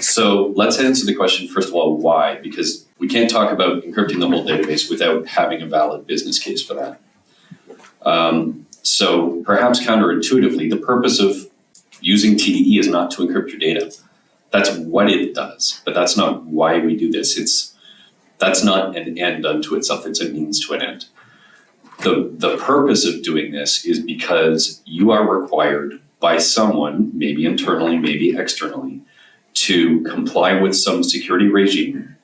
So let's answer the question, first of all, why? Because we can't talk about encrypting the whole database without having a valid business case for that. So perhaps counterintuitively, the purpose of using TDE is not to encrypt your data. That's what it does, but that's not why we do this. That's not an end unto itself, it's a means to an end. The purpose of doing this is because you are required by someone, maybe internally, maybe externally, to comply with some security regime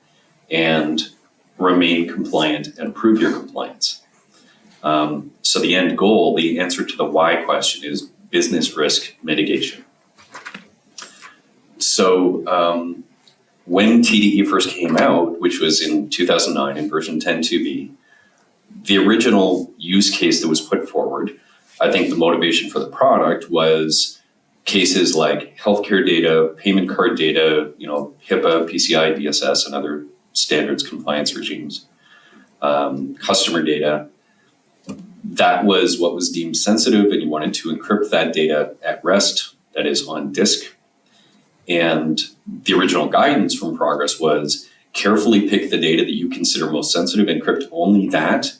and remain compliant and prove your compliance. So the end goal, the answer to the why question is business risk mitigation. So when TDE first came out, which was in 2009 in version 10.2b, the original use case that was put forward, I think the motivation for the product was cases like healthcare data, payment card data, HIPAA, PCI, DSS, and other standards compliance regimes, customer data. That was what was deemed sensitive, and you wanted to encrypt that data at rest, that is on disk. And the original guidance from Progress was carefully pick the data that you consider most sensitive, encrypt only that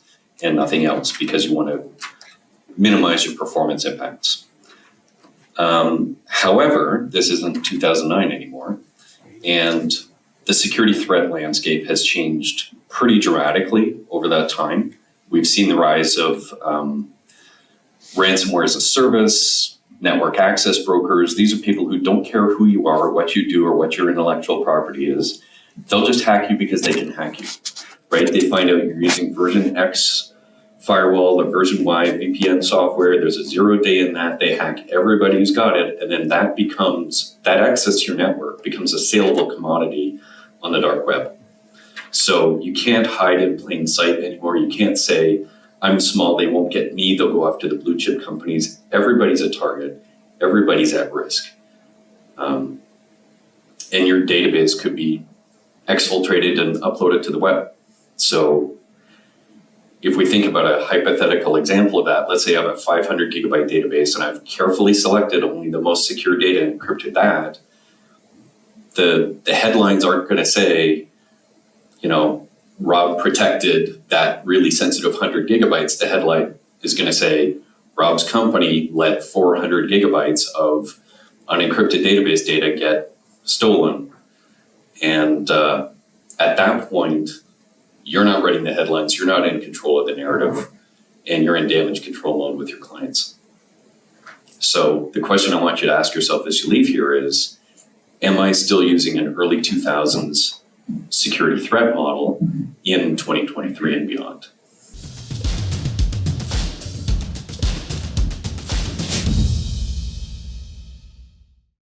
and nothing else, because you want to minimize your performance impacts. However, this isn't 2009 anymore, and the security threat landscape has changed pretty dramatically over that time. We've seen the rise of ransomware as a service, network access brokers. These are people who don't care who you are, or what you do, or what your intellectual property is. They'll just hack you because they can hack you, right? They find out you're using version X firewall or version Y VPN software. There's a 0 day in that. They hack everybody who's got it, and then that access to your network becomes a saleable commodity on the dark web. So you can't hide in plain sight anymore. You can't say, I'm small, they won't get me. They'll go after the blue chip companies. Everybody's a target. Everybody's at risk. And your database could be exfiltrated and uploaded to the web. So if we think about a hypothetical example of that, let's say I have a 500 gigabyte database and I've carefully selected only the most secure data and encrypted that, the headlines aren't going to say, Rob protected that really sensitive 100 gigabytes. The headline is going to say, Rob's company let 400 gigabytes of unencrypted database data get stolen. And at that point, you're not writing the headlines, you're not in control of the narrative, and you're in damage control mode with your clients. So the question I want you to ask yourself as you leave here is, am I still using an early 2000s security threat model in 2023 and beyond?